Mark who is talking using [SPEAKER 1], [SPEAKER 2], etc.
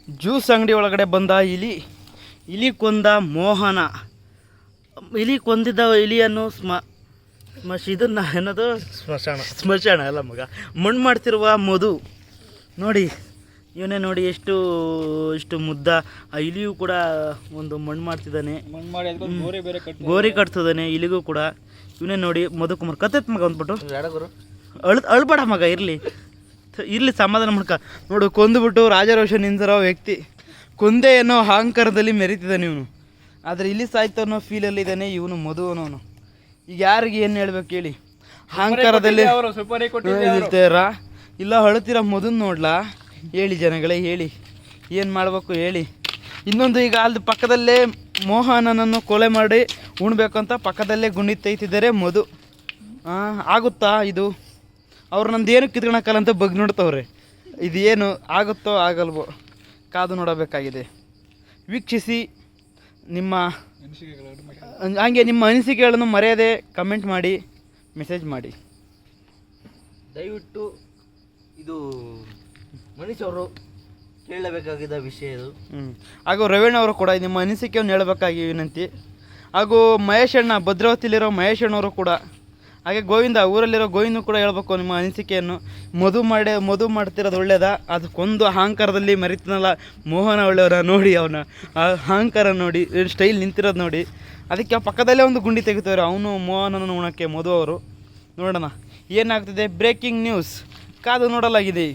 [SPEAKER 1] Juice ಅಂಗಡಿ ಒಳಗಡೆ ಬಂದ ಇಲಿ ಕೊಂದ ಮೋಹನ. ಇಲಿ ಕೊಂದಿದ್ದ ಇಲಿಯನ್ನು ಇದನ್ನು ಏನದು ಸ್ಮಶಾನ ಅಲ್ಲ ಮಗ, ಮಣ್ಣು ಮಾಡ್ತಿರುವ ಮಧು ನೋಡಿ. ಇವನೇ ನೋಡಿ ಎಷ್ಟು ಮುದ್ದ. ಆ ಇಲಿಯೂ ಕೂಡ ಒಂದು ಮಣ್ಣು ಮಾಡ್ತಿದ್ದಾನೆ, ಗೋರಿ ಕಟ್ತಿದ್ದಾನೆ ಇಲಿಗೂ ಕೂಡ. ಇವನೇ ನೋಡಿ ಮಧುಕುಮಾರ್. ಕತ್ತೈತ್ ಮಗ ಅಂದ್ಬಿಟ್ಟು ಅಳ್ಬೇಡ ಮಗ, ಇರಲಿ ಸಮಾಧಾನ ಮಾಡ್ಕ. ನೋಡು ಕೊಂದುಬಿಟ್ಟು ರಾಜರೋಷನ್ ನಿಂತಿರೋ ವ್ಯಕ್ತಿ ಕೊಂದೆ ಅನ್ನೋ ಅಹಂಕಾರದಲ್ಲಿ ಮೆರೀತಿದ್ದಾನೆ ಇವನು. ಆದರೆ ಇಲ್ಲಿ ಸಾಯ್ತು ಅನ್ನೋ ಫೀಲಲ್ಲಿ ಇದ್ದಾನೆ ಇವನು ಮಧು ಅನ್ನೋನು. ಈಗ ಯಾರಿಗೆ ಏನು ಹೇಳ್ಬೇಕು ಹೇಳಿ? ಅಹಂಕಾರದಲ್ಲಿ ಇರ್ತಾರ ಇಲ್ಲ ಅಳ್ತೀರ ಮಧುನ್ ನೋಡ್ಲಾ? ಹೇಳಿ ಜನಗಳೇ, ಹೇಳಿ ಏನು ಮಾಡಬೇಕು ಹೇಳಿ. ಇನ್ನೊಂದು, ಈಗ ಅಲ್ಲಿ ಪಕ್ಕದಲ್ಲೇ ಮೋಹನನನ್ನು ಕೊಲೆ ಮಾಡಿ ಉಣ್ಬೇಕಂತ ಪಕ್ಕದಲ್ಲೇ ಗುಂಡಿ ತೆಯ್ತಿದ್ದಾರೆ ಮಧು. ಆಗುತ್ತಾ ಇದು? ಅವ್ರು ನಂದೇನು ಕಿತ್ಕೊಳಕ್ಕಲ್ಲ ಅಂತ ಬಗ್ಗೆ ನೋಡ್ತವ್ರೆ. ಇದು ಏನು ಆಗುತ್ತೋ ಆಗಲ್ವೋ ಕಾದು ನೋಡಬೇಕಾಗಿದೆ. ವೀಕ್ಷಿಸಿ, ನಿಮ್ಮ ಅನಿಸಿಕೆಗಳನ್ನು ಮರೆಯದೆ ಕಮೆಂಟ್ ಮಾಡಿ, ಮೆಸೇಜ್ ಮಾಡಿ
[SPEAKER 2] ದಯವಿಟ್ಟು. ಇದು ಮನೀಶ್ ಅವರು ಕೇಳಬೇಕಾಗಿದ್ದ ವಿಷಯ ಇದು.
[SPEAKER 1] ಹಾಗೂ ರವೀಣ್ ಅವರು ಕೂಡ ನಿಮ್ಮ ಅನಿಸಿಕೆಯನ್ನು ಹೇಳಬೇಕಾಗಿ ವಿನಂತಿ. ಹಾಗೂ ಮಹೇಶ್ ಅಣ್ಣ, ಭದ್ರಾವತಿಲಿರೋ ಮಹೇಶ್ ಅಣ್ಣವರು ಕೂಡ, ಹಾಗೆ ಗೋವಿಂದ, ಊರಲ್ಲಿರೋ ಗೋವಿಂದ ಕೂಡ ಹೇಳ್ಬೇಕು ನಿಮ್ಮ ಅನಿಸಿಕೆಯನ್ನು. ಮಧು ಮಾಡ್ತಿರೋದು ಒಳ್ಳೇದಾ? ಅದಕ್ಕೊಂದು ಅಹಂಕಾರದಲ್ಲಿ ಮರಿತನಲ್ಲ ಮೋಹನ ಒಳ್ಳೆಯವರ ನೋಡಿ, ಅವನ ಅಹಂಕಾರ ನೋಡಿ, ಸ್ಟೈಲ್ ನಿಂತಿರೋದು ನೋಡಿ. ಅದಕ್ಕೆ ಪಕ್ಕದಲ್ಲೇ ಒಂದು ಗುಂಡಿ ತೆಗಿತಾರೆ ಅವನು ಮೋಹನನ ಉಣಕ್ಕೆ ಮಧು ಅವರು. ನೋಡೋಣ ಏನಾಗ್ತಿದೆ. ಬ್ರೇಕಿಂಗ್ ನ್ಯೂಸ್ ಕಾದು ನೋಡಲಾಗಿದೆ.